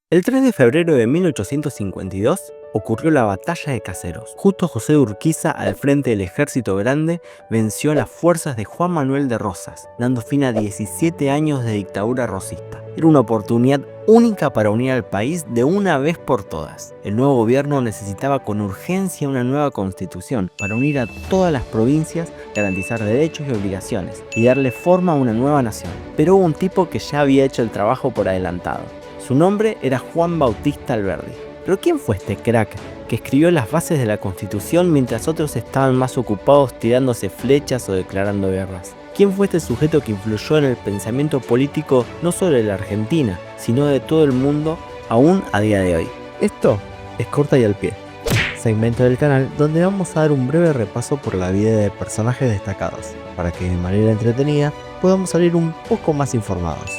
El 3 de febrero de 1852 ocurrió la Batalla de Caseros. Justo José de Urquiza, al frente del Ejército Grande, venció a las fuerzas de Juan Manuel de Rosas, dando fin a 17 años de dictadura rosista. Era una oportunidad única para unir al país de una vez por todas. El nuevo gobierno necesitaba con urgencia una nueva constitución para unir a todas las provincias, garantizar derechos y obligaciones y darle forma a una nueva nación. Pero hubo un tipo que ya había hecho el trabajo por adelantado. Su nombre era Juan Bautista Alberdi. Pero ¿quién fue este crack que escribió las bases de la Constitución mientras otros estaban más ocupados tirándose flechas o declarando guerras? ¿Quién fue este sujeto que influyó en el pensamiento político no solo de la Argentina, sino de todo el mundo, aún a día de hoy? Esto es Corta y al Pie, segmento del canal donde vamos a dar un breve repaso por la vida de personajes destacados, para que de manera entretenida podamos salir un poco más informados.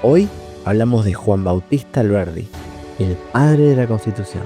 Hoy hablamos de Juan Bautista Alberdi, el padre de la Constitución.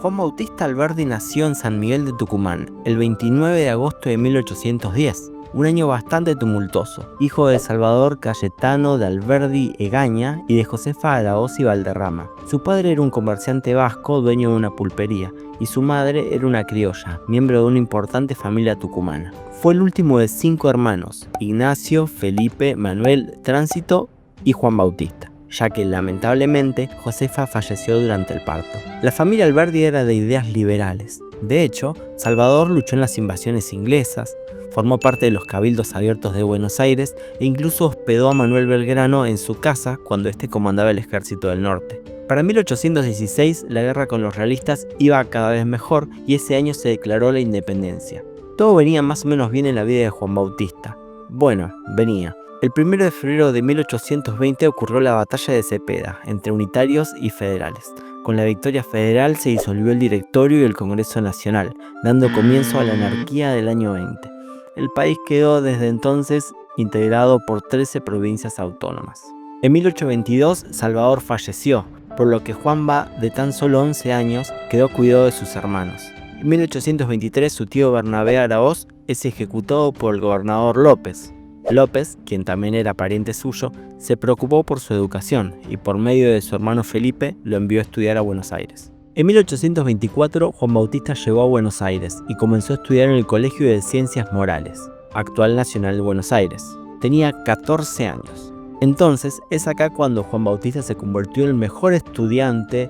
Juan Bautista Alberdi nació en San Miguel de Tucumán el 29 de agosto de 1810, un año bastante tumultuoso, hijo de Salvador Cayetano de Alberdi Egaña y de Josefa Araoz y Valderrama. Su padre era un comerciante vasco, dueño de una pulpería, y su madre era una criolla, miembro de una importante familia tucumana. Fue el último de 5 hermanos: Ignacio, Felipe, Manuel, Tránsito y Juan Bautista, ya que lamentablemente Josefa falleció durante el parto. La familia Alberdi era de ideas liberales. De hecho, Salvador luchó en las invasiones inglesas, formó parte de los cabildos abiertos de Buenos Aires e incluso hospedó a Manuel Belgrano en su casa cuando éste comandaba el ejército del norte. Para 1816 la guerra con los realistas iba cada vez mejor y ese año se declaró la independencia. Todo venía más o menos bien en la vida de Juan Bautista. Bueno, venía. El 1 de febrero de 1820 ocurrió la batalla de Cepeda, entre unitarios y federales. Con la victoria federal se disolvió el directorio y el Congreso Nacional, dando comienzo a la anarquía del año 20. El país quedó desde entonces integrado por 13 provincias autónomas. En 1822 Salvador falleció, por lo que Juanba, de tan solo 11 años, quedó a cuidado de sus hermanos. En 1823 su tío Bernabé Araoz es ejecutado por el gobernador López. López, quien también era pariente suyo, se preocupó por su educación y por medio de su hermano Felipe lo envió a estudiar a Buenos Aires. En 1824 Juan Bautista llegó a Buenos Aires y comenzó a estudiar en el Colegio de Ciencias Morales, actual Nacional de Buenos Aires. Tenía 14 años. Entonces es acá cuando Juan Bautista se convirtió en el mejor estudiante.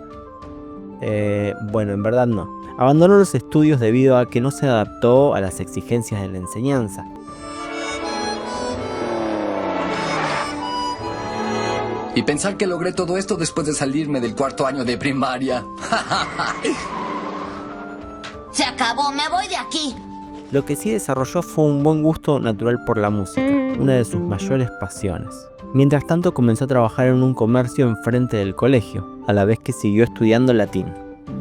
En verdad no. Abandonó los estudios debido a que no se adaptó a las exigencias de la enseñanza. Y pensar que logré todo esto después de salirme del 4º año de primaria. Se acabó, me voy de aquí. Lo que sí desarrolló fue un buen gusto natural por la música, una de sus mayores pasiones. Mientras tanto comenzó a trabajar en un comercio enfrente del colegio, a la vez que siguió estudiando latín.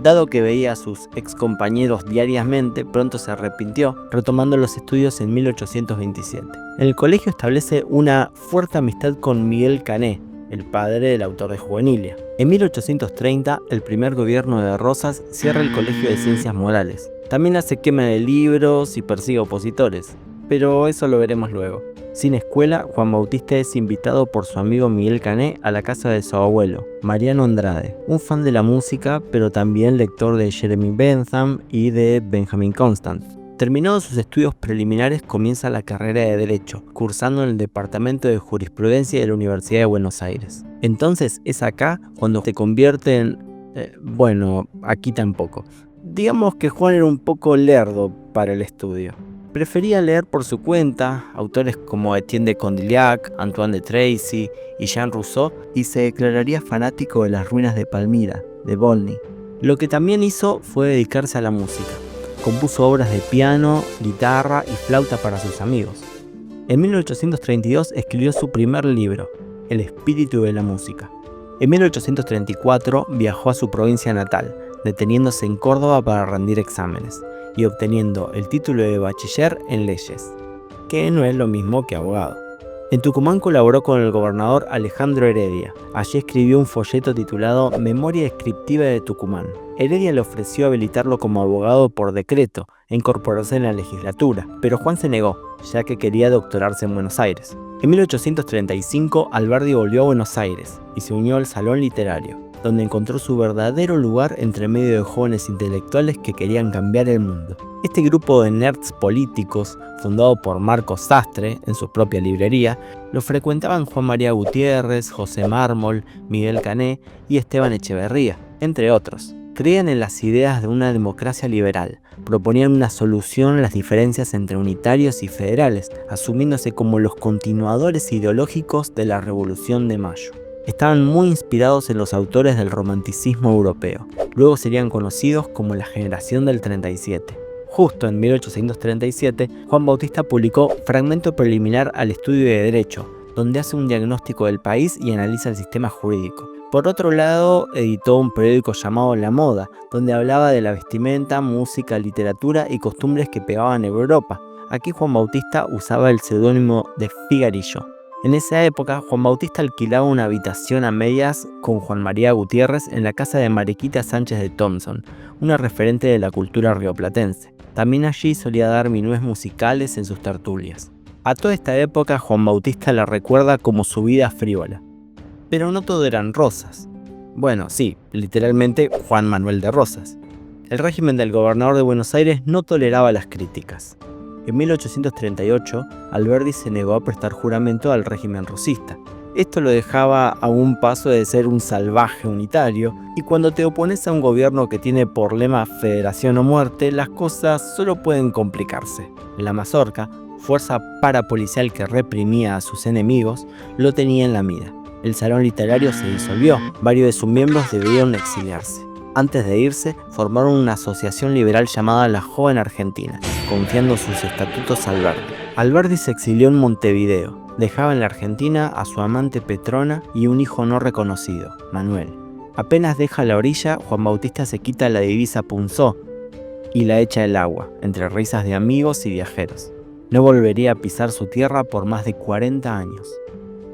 Dado que veía a sus excompañeros diariamente, pronto se arrepintió, retomando los estudios en 1827. En el colegio establece una fuerte amistad con Miguel Cané, el padre del autor de Juvenilia. En 1830, el primer gobierno de Rosas cierra el Colegio de Ciencias Morales. También hace quema de libros y persigue opositores, pero eso lo veremos luego. Sin escuela, Juan Bautista es invitado por su amigo Miguel Cané a la casa de su abuelo, Mariano Andrade, un fan de la música, pero también lector de Jeremy Bentham y de Benjamin Constant. Terminados sus estudios preliminares, comienza la carrera de Derecho, cursando en el Departamento de Jurisprudencia de la Universidad de Buenos Aires. Entonces es acá cuando se convierte en... aquí tampoco. Digamos que Juan era un poco lerdo para el estudio. Prefería leer por su cuenta autores como Etienne de Condillac, Antoine de Tracy y Jean Rousseau, y se declararía fanático de las ruinas de Palmira, de Volney. Lo que también hizo fue dedicarse a la música. Compuso obras de piano, guitarra y flauta para sus amigos. En 1832 escribió su primer libro, El espíritu de la música. En 1834 viajó a su provincia natal, deteniéndose en Córdoba para rendir exámenes y obteniendo el título de bachiller en leyes, que no es lo mismo que abogado. En Tucumán colaboró con el gobernador Alejandro Heredia. Allí escribió un folleto titulado Memoria descriptiva de Tucumán. Heredia le ofreció habilitarlo como abogado por decreto e incorporarse en la legislatura, pero Juan se negó, ya que quería doctorarse en Buenos Aires. En 1835, Alberdi volvió a Buenos Aires y se unió al Salón Literario, donde encontró su verdadero lugar entre medio de jóvenes intelectuales que querían cambiar el mundo. Este grupo de nerds políticos, fundado por Marcos Sastre en su propia librería, lo frecuentaban Juan María Gutiérrez, José Mármol, Miguel Cané y Esteban Echeverría, entre otros. Creían en las ideas de una democracia liberal, proponían una solución a las diferencias entre unitarios y federales, asumiéndose como los continuadores ideológicos de la Revolución de Mayo. Estaban muy inspirados en los autores del romanticismo europeo. Luego serían conocidos como la generación del 37. Justo en 1837, Juan Bautista publicó Fragmento preliminar al estudio de Derecho, donde hace un diagnóstico del país y analiza el sistema jurídico. Por otro lado, editó un periódico llamado La Moda, donde hablaba de la vestimenta, música, literatura y costumbres que pegaban en Europa. Aquí Juan Bautista usaba el seudónimo de Figarillo. En esa época, Juan Bautista alquilaba una habitación a medias con Juan María Gutiérrez en la casa de Mariquita Sánchez de Thompson, una referente de la cultura rioplatense. También allí solía dar minués musicales en sus tertulias. A toda esta época, Juan Bautista la recuerda como su vida frívola. Pero no todo eran rosas. Bueno, sí, literalmente Juan Manuel de Rosas. El régimen del gobernador de Buenos Aires no toleraba las críticas. En 1838, Alberdi se negó a prestar juramento al régimen rosista. Esto lo dejaba a un paso de ser un salvaje unitario, y cuando te opones a un gobierno que tiene por lema Federación o Muerte, las cosas solo pueden complicarse. La Mazorca, fuerza parapolicial que reprimía a sus enemigos, lo tenía en la mira. El Salón Literario se disolvió, varios de sus miembros debieron exiliarse. Antes de irse, formaron una asociación liberal llamada La Joven Argentina, confiando sus estatutos a Alberdi. Alberdi se exilió en Montevideo, dejaba en la Argentina a su amante Petrona y un hijo no reconocido, Manuel. Apenas deja la orilla, Juan Bautista se quita la divisa punzó y la echa al agua, entre risas de amigos y viajeros. No volvería a pisar su tierra por más de 40 años.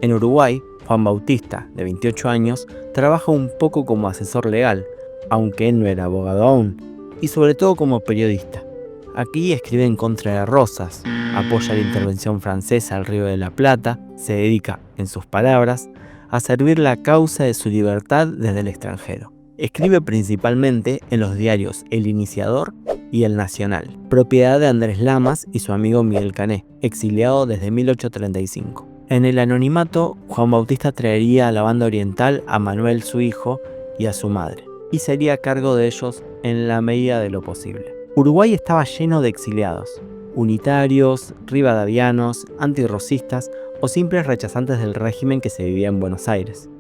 En Uruguay, Juan Bautista, de 28 años, trabaja un poco como asesor legal, aunque él no era abogado aún, y sobre todo como periodista. Aquí escribe en contra de Rosas, apoya la intervención francesa al Río de la Plata, se dedica, en sus palabras, a servir la causa de su libertad desde el extranjero. Escribe principalmente en los diarios El Iniciador y El Nacional, propiedad de Andrés Lamas y su amigo Miguel Cané, exiliado desde 1835. En el anonimato, Juan Bautista traería a la banda oriental a Manuel, su hijo, y a su madre, y se haría cargo de ellos en la medida de lo posible. Uruguay estaba lleno de exiliados, unitarios, rivadavianos, antirrosistas o simples rechazantes del régimen que se vivía en Buenos Aires.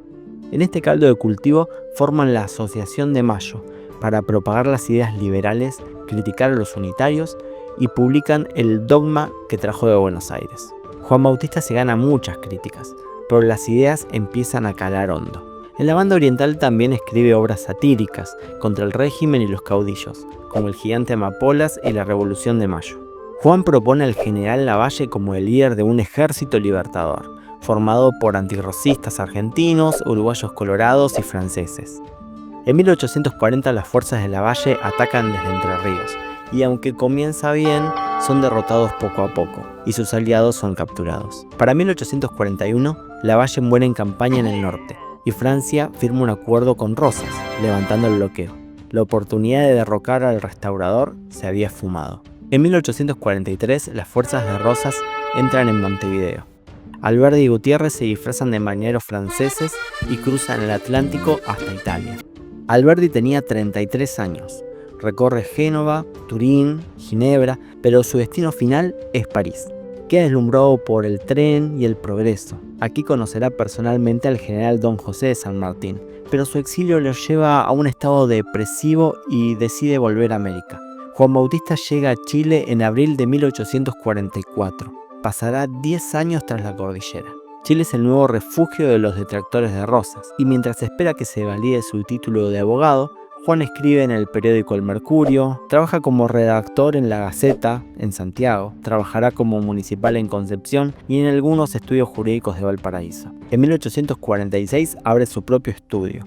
En este caldo de cultivo forman la Asociación de Mayo para propagar las ideas liberales, criticar a los unitarios y publican el dogma que trajo de Buenos Aires. Juan Bautista se gana muchas críticas, pero las ideas empiezan a calar hondo. En la banda oriental también escribe obras satíricas contra el régimen y los caudillos, como El Gigante Amapolas y la Revolución de Mayo. Juan propone al general Lavalle como el líder de un ejército libertador, formado por antirrosistas argentinos, uruguayos colorados y franceses. En 1840 las fuerzas de Lavalle atacan desde Entre Ríos, y aunque comienza bien, son derrotados poco a poco, y sus aliados son capturados. Para 1841, Lavalle muere en campaña en el norte, y Francia firma un acuerdo con Rosas, levantando el bloqueo. La oportunidad de derrocar al restaurador se había esfumado. En 1843, las fuerzas de Rosas entran en Montevideo. Alberdi y Gutiérrez se disfrazan de marineros franceses y cruzan el Atlántico hasta Italia. Alberdi tenía 33 años. Recorre Génova, Turín, Ginebra, pero su destino final es París. Queda deslumbrado por el tren y el progreso. Aquí conocerá personalmente al general Don José de San Martín, pero su exilio lo lleva a un estado depresivo y decide volver a América. Juan Bautista llega a Chile en abril de 1844. Pasará 10 años tras la cordillera. Chile es el nuevo refugio de los detractores de Rosas, y mientras espera que se valide su título de abogado, Juan escribe en el periódico El Mercurio, trabaja como redactor en La Gaceta, en Santiago, trabajará como municipal en Concepción y en algunos estudios jurídicos de Valparaíso. En 1846 abre su propio estudio.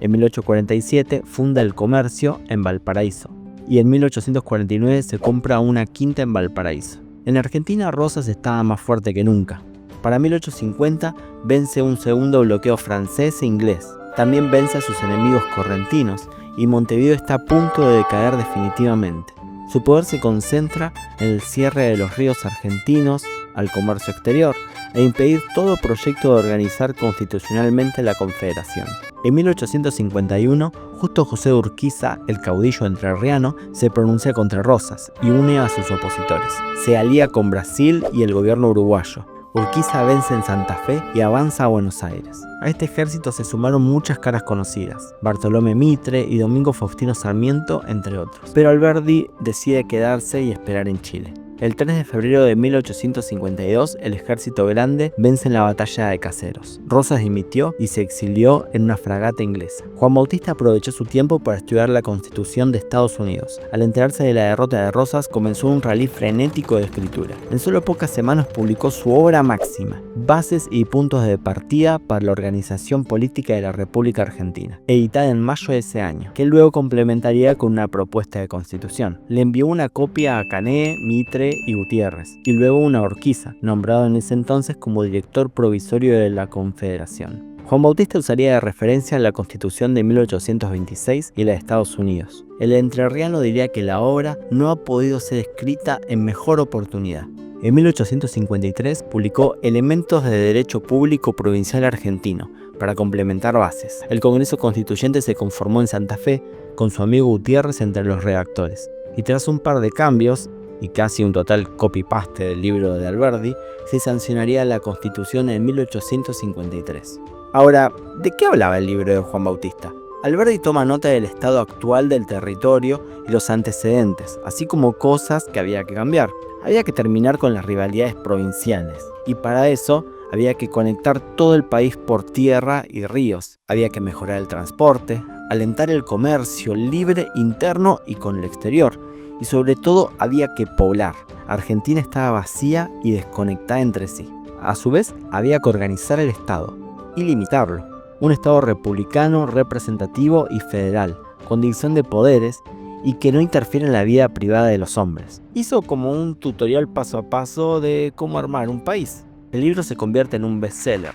En 1847 funda El Comercio en Valparaíso y en 1849 se compra una quinta en Valparaíso. En Argentina Rosas estaba más fuerte que nunca. Para 1850 vence un segundo bloqueo francés e inglés. También vence a sus enemigos correntinos y Montevideo está a punto de decaer definitivamente. Su poder se concentra en el cierre de los ríos argentinos al comercio exterior e impedir todo proyecto de organizar constitucionalmente la Confederación. En 1851, Justo José de Urquiza, el caudillo entrerriano, se pronuncia contra Rosas y une a sus opositores. Se alía con Brasil y el gobierno uruguayo. Urquiza vence en Santa Fe y avanza a Buenos Aires. A este ejército se sumaron muchas caras conocidas, Bartolomé Mitre y Domingo Faustino Sarmiento, entre otros. Pero Alberdi decide quedarse y esperar en Chile. El 3 de febrero de 1852, el ejército grande vence en la batalla de Caseros. Rosas dimitió y se exilió en una fragata inglesa. Juan Bautista aprovechó su tiempo para estudiar la Constitución de Estados Unidos. Al enterarse de la derrota de Rosas, comenzó un rally frenético de escritura. En solo pocas semanas publicó su obra máxima, Bases y puntos de partida para la organización política de la República Argentina, editada en mayo de ese año, que luego complementaría con una propuesta de constitución. Le envió una copia a Cané, Mitre y Gutiérrez, y luego una a Urquiza, nombrado en ese entonces como director provisorio de la Confederación. Juan Bautista usaría de referencia la Constitución de 1826 y la de Estados Unidos. El entrerriano diría que la obra no ha podido ser escrita en mejor oportunidad. En 1853 publicó Elementos de Derecho Público Provincial Argentino, para complementar bases. El Congreso Constituyente se conformó en Santa Fe, con su amigo Gutiérrez entre los redactores, y tras un par de cambios, y casi un total copy-paste del libro de Alberdi, se sancionaría la Constitución en 1853. Ahora, ¿de qué hablaba el libro de Juan Bautista? Alberdi toma nota del estado actual del territorio y los antecedentes, así como cosas que había que cambiar. Había que terminar con las rivalidades provinciales, y para eso había que conectar todo el país por tierra y ríos. Había que mejorar el transporte, alentar el comercio libre interno y con el exterior, y sobre todo había que poblar. Argentina estaba vacía y desconectada entre sí. A su vez, había que organizar el Estado y limitarlo. Un Estado republicano, representativo y federal, con división de poderes y que no interfiere en la vida privada de los hombres. Hizo como un tutorial paso a paso de cómo armar un país. El libro se convierte en un bestseller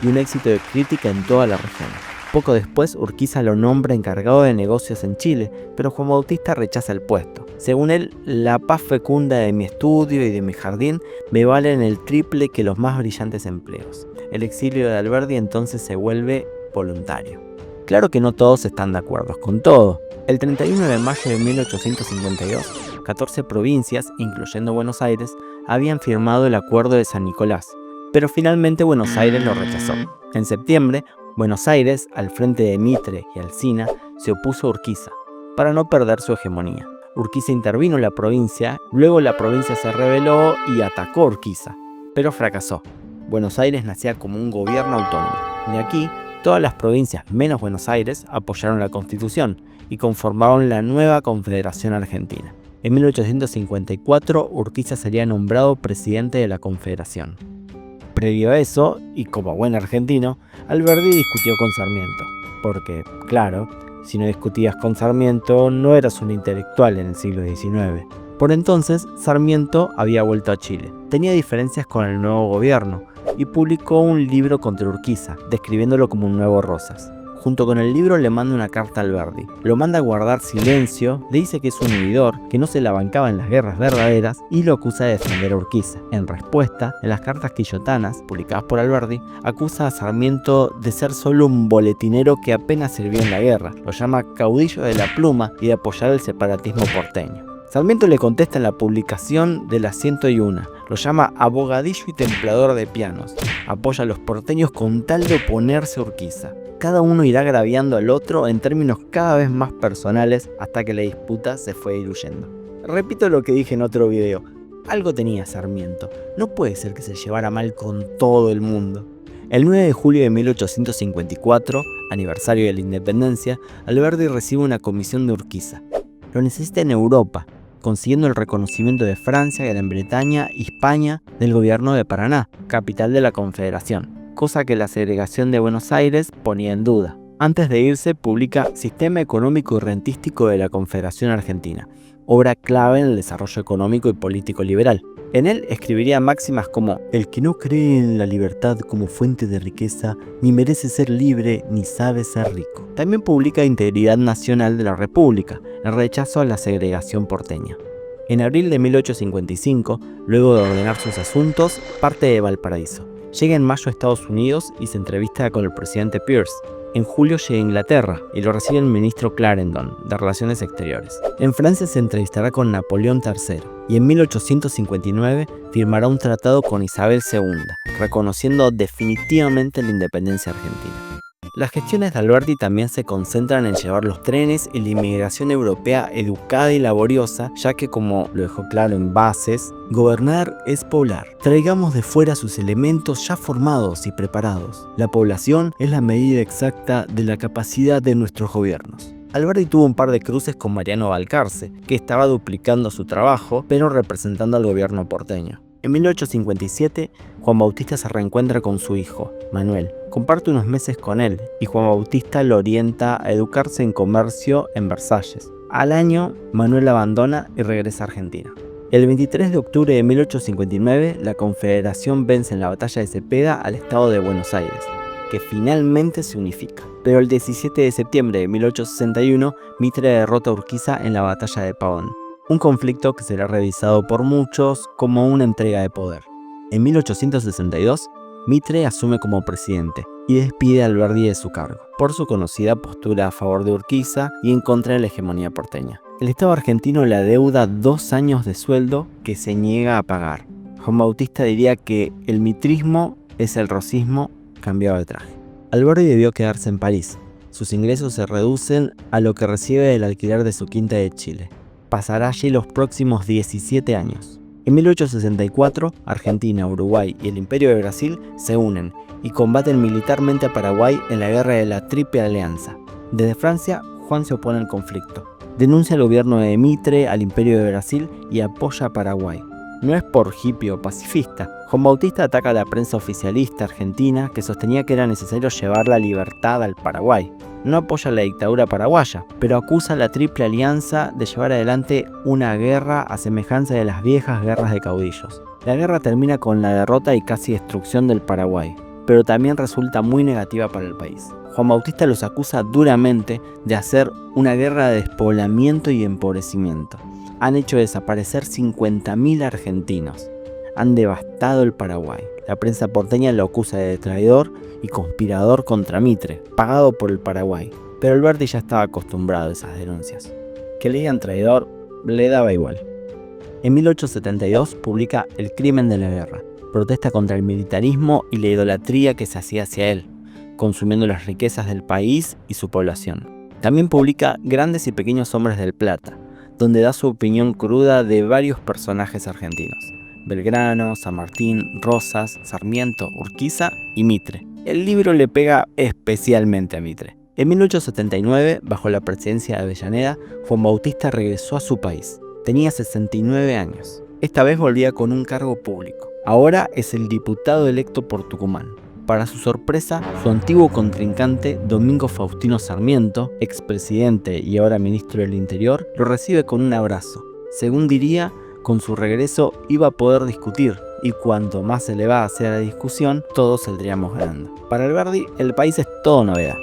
y un éxito de crítica en toda la región. Poco después, Urquiza lo nombra encargado de negocios en Chile, pero Juan Bautista rechaza el puesto. Según él, la paz fecunda de mi estudio y de mi jardín me valen el triple que los más brillantes empleos. El exilio de Alberdi entonces se vuelve voluntario. Claro que no todos están de acuerdo con todo. El 31 de mayo de 1852, 14 provincias, incluyendo Buenos Aires, habían firmado el Acuerdo de San Nicolás, pero finalmente Buenos Aires lo rechazó. En septiembre, Buenos Aires, al frente de Mitre y Alsina, se opuso a Urquiza, para no perder su hegemonía. Urquiza intervino en la provincia, luego la provincia se rebeló y atacó a Urquiza, pero fracasó. Buenos Aires nacía como un gobierno autónomo. De aquí, todas las provincias menos Buenos Aires apoyaron la Constitución y conformaron la nueva Confederación Argentina. En 1854, Urquiza sería nombrado presidente de la Confederación. Previo a eso, y como buen argentino, Alberdi discutió con Sarmiento, porque, claro, si no discutías con Sarmiento, no eras un intelectual en el siglo XIX. Por entonces, Sarmiento había vuelto a Chile. Tenía diferencias con el nuevo gobierno y publicó un libro contra Urquiza, describiéndolo como un nuevo Rosas. Junto con el libro le manda una carta a Alberdi. Lo manda a guardar silencio, le dice que es un huidor, que no se la bancaba en las guerras verdaderas y lo acusa de defender a Urquiza. En respuesta, en las cartas quillotanas, publicadas por Alberdi, acusa a Sarmiento de ser solo un boletinero que apenas sirvió en la guerra. Lo llama caudillo de la pluma y de apoyar el separatismo porteño. Sarmiento le contesta en la publicación de las 101, lo llama abogadillo y templador de pianos, apoya a los porteños con tal de oponerse a Urquiza. Cada uno irá agraviando al otro en términos cada vez más personales hasta que la disputa se fue diluyendo. Repito lo que dije en otro video, algo tenía Sarmiento, no puede ser que se llevara mal con todo el mundo. El 9 de julio de 1854, aniversario de la independencia, Alberdi recibe una comisión de Urquiza. Lo necesita en Europa, consiguiendo el reconocimiento de Francia, Gran Bretaña y España del gobierno de Paraná, capital de la Confederación, cosa que la segregación de Buenos Aires ponía en duda. Antes de irse, publica Sistema Económico y Rentístico de la Confederación Argentina, obra clave en el desarrollo económico y político liberal. En él escribiría máximas como: el que no cree en la libertad como fuente de riqueza, ni merece ser libre, ni sabe ser rico. También publica Integridad Nacional de la República, el rechazo a la segregación porteña. En abril de 1855, luego de ordenar sus asuntos, parte de Valparaíso. Llega en mayo a Estados Unidos y se entrevista con el presidente Pierce. En julio llega a Inglaterra y lo recibe el ministro Clarendon, de Relaciones Exteriores. En Francia se entrevistará con Napoleón III y en 1859 firmará un tratado con Isabel II, reconociendo definitivamente la independencia argentina. Las gestiones de Alberti también se concentran en llevar los trenes y la inmigración europea educada y laboriosa, ya que, como lo dejó claro en Bases, gobernar es poblar. Traigamos de fuera sus elementos ya formados y preparados. La población es la medida exacta de la capacidad de nuestros gobiernos. Alberti tuvo un par de cruces con Mariano Balcarce, que estaba duplicando su trabajo, pero representando al gobierno porteño. En 1857, Juan Bautista se reencuentra con su hijo, Manuel. Comparte unos meses con él y Juan Bautista lo orienta a educarse en comercio en Versalles. Al año, Manuel abandona y regresa a Argentina. El 23 de octubre de 1859, la Confederación vence en la batalla de Cepeda al estado de Buenos Aires, que finalmente se unifica. Pero el 17 de septiembre de 1861, Mitre derrota a Urquiza en la batalla de Pavón. Un conflicto que será revisado por muchos como una entrega de poder. En 1862, Mitre asume como presidente y despide a Alberti de su cargo, por su conocida postura a favor de Urquiza y en contra de la hegemonía porteña. El Estado argentino le adeuda 2 años de sueldo que se niega a pagar. Juan Bautista diría que el mitrismo es el rosismo cambiado de traje. Alberti debió quedarse en París. Sus ingresos se reducen a lo que recibe del alquiler de su quinta de Chile. Pasará allí los próximos 17 años. En 1864, Argentina, Uruguay y el Imperio de Brasil se unen y combaten militarmente a Paraguay en la guerra de la Triple Alianza. Desde Francia, Juan se opone al conflicto. Denuncia al gobierno de Mitre, al Imperio de Brasil y apoya a Paraguay. No es por hippie o pacifista. Juan Bautista ataca a la prensa oficialista argentina que sostenía que era necesario llevar la libertad al Paraguay. No apoya la dictadura paraguaya, pero acusa a la Triple Alianza de llevar adelante una guerra a semejanza de las viejas guerras de caudillos. La guerra termina con la derrota y casi destrucción del Paraguay, pero también resulta muy negativa para el país. Juan Bautista los acusa duramente de hacer una guerra de despoblamiento y empobrecimiento. Han hecho desaparecer 50.000 argentinos. Han devastado el Paraguay. La prensa porteña lo acusa de traidor y conspirador contra Mitre, pagado por el Paraguay. Pero Alberti ya estaba acostumbrado a esas denuncias. Que le digan traidor le daba igual. En 1872 publica El crimen de la guerra. Protesta contra el militarismo y la idolatría que se hacía hacia él, consumiendo las riquezas del país y su población. También publica Grandes y pequeños hombres del Plata, donde da su opinión cruda de varios personajes argentinos: Belgrano, San Martín, Rosas, Sarmiento, Urquiza y Mitre. El libro le pega especialmente a Mitre. En 1879, bajo la presidencia de Avellaneda, Juan Bautista regresó a su país. Tenía 69 años. Esta vez volvía con un cargo público. Ahora es el diputado electo por Tucumán. Para su sorpresa, su antiguo contrincante, Domingo Faustino Sarmiento, expresidente y ahora ministro del Interior, lo recibe con un abrazo. Según diría, con su regreso iba a poder discutir, y cuanto más elevada sea la discusión, todos saldríamos ganando. Para Alberti, el país es todo novedad,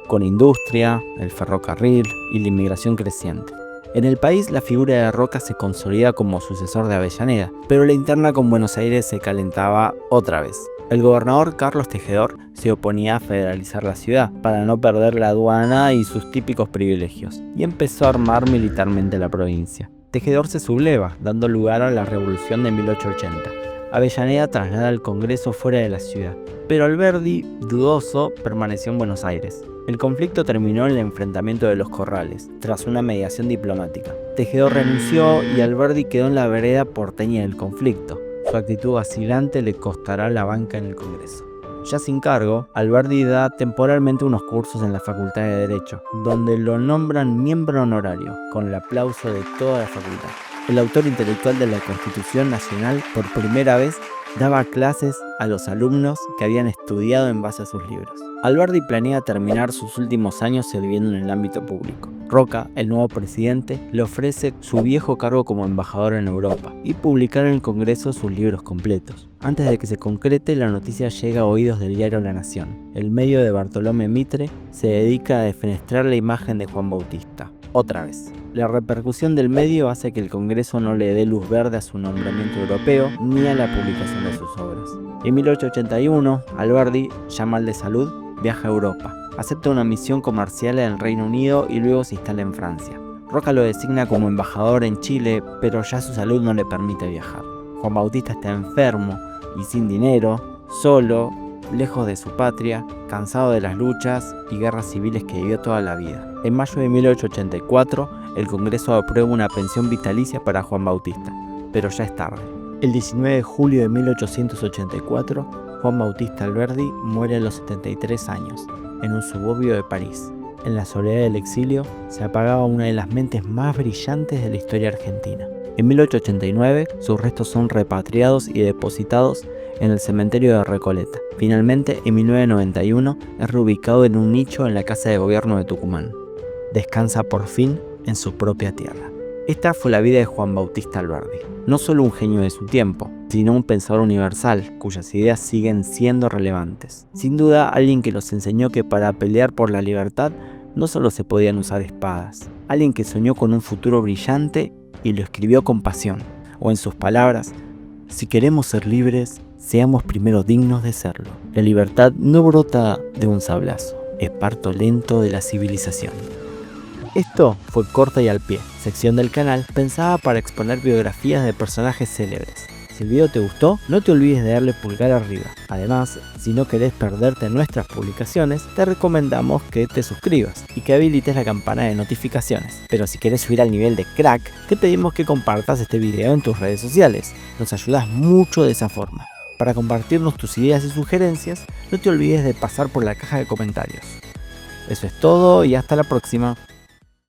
con industria, el ferrocarril y la inmigración creciente. En el país, la figura de Roca se consolida como sucesor de Avellaneda, pero la interna con Buenos Aires se calentaba otra vez. El gobernador Carlos Tejedor se oponía a federalizar la ciudad para no perder la aduana y sus típicos privilegios, y empezó a armar militarmente la provincia. Tejedor se subleva, dando lugar a la Revolución de 1880. Avellaneda traslada el Congreso fuera de la ciudad, pero Alberti, dudoso, permaneció en Buenos Aires. El conflicto terminó en el enfrentamiento de los Corrales, tras una mediación diplomática. Tejedor renunció y Alberti quedó en la vereda porteña del conflicto. Su actitud vacilante le costará la banca en el Congreso. Ya sin cargo, Alberti da temporalmente unos cursos en la Facultad de Derecho, donde lo nombran miembro honorario, con el aplauso de toda la facultad. El autor intelectual de la Constitución Nacional por primera vez Daba clases a los alumnos que habían estudiado en base a sus libros. Alberdi planea terminar sus últimos años sirviendo en el ámbito público. Roca, el nuevo presidente, le ofrece su viejo cargo como embajador en Europa y publicar en el Congreso sus libros completos. Antes de que se concrete, la noticia llega a oídos del diario La Nación. El medio de Bartolomé Mitre se dedica a defenestrar la imagen de Juan Bautista. Otra vez. La repercusión del medio hace que el Congreso no le dé luz verde a su nombramiento europeo ni a la publicación de sus obras. En 1881, Alberdi, ya mal de salud, viaja a Europa. Acepta una misión comercial en el Reino Unido y luego se instala en Francia. Roca lo designa como embajador en Chile, pero ya su salud no le permite viajar. Juan Bautista está enfermo y sin dinero, solo, lejos de su patria, cansado de las luchas y guerras civiles que vivió toda la vida. En mayo de 1884, el Congreso aprueba una pensión vitalicia para Juan Bautista, pero ya es tarde. El 19 de julio de 1884, Juan Bautista Alberdi muere a los 73 años, en un suburbio de París. En la soledad del exilio, se apagaba una de las mentes más brillantes de la historia argentina. En 1889, sus restos son repatriados y depositados en el cementerio de Recoleta. Finalmente, en 1991, es reubicado en un nicho en la Casa de Gobierno de Tucumán. Descansa por fin en su propia tierra. Esta fue la vida de Juan Bautista Alberdi. No solo un genio de su tiempo, sino un pensador universal, cuyas ideas siguen siendo relevantes. Sin duda, alguien que nos enseñó que para pelear por la libertad no solo se podían usar espadas. Alguien que soñó con un futuro brillante y lo escribió con pasión. O en sus palabras, si queremos ser libres, seamos primero dignos de serlo. La libertad no brota de un sablazo, es parto lento de la civilización. Esto fue Corta y al Pie, sección del canal pensada para exponer biografías de personajes célebres. Si el video te gustó, no te olvides de darle pulgar arriba. Además, si no querés perderte nuestras publicaciones, te recomendamos que te suscribas y que habilites la campana de notificaciones. Pero si querés subir al nivel de crack, te pedimos que compartas este video en tus redes sociales. Nos ayudas mucho de esa forma. Para compartirnos tus ideas y sugerencias, no te olvides de pasar por la caja de comentarios. Eso es todo y hasta la próxima.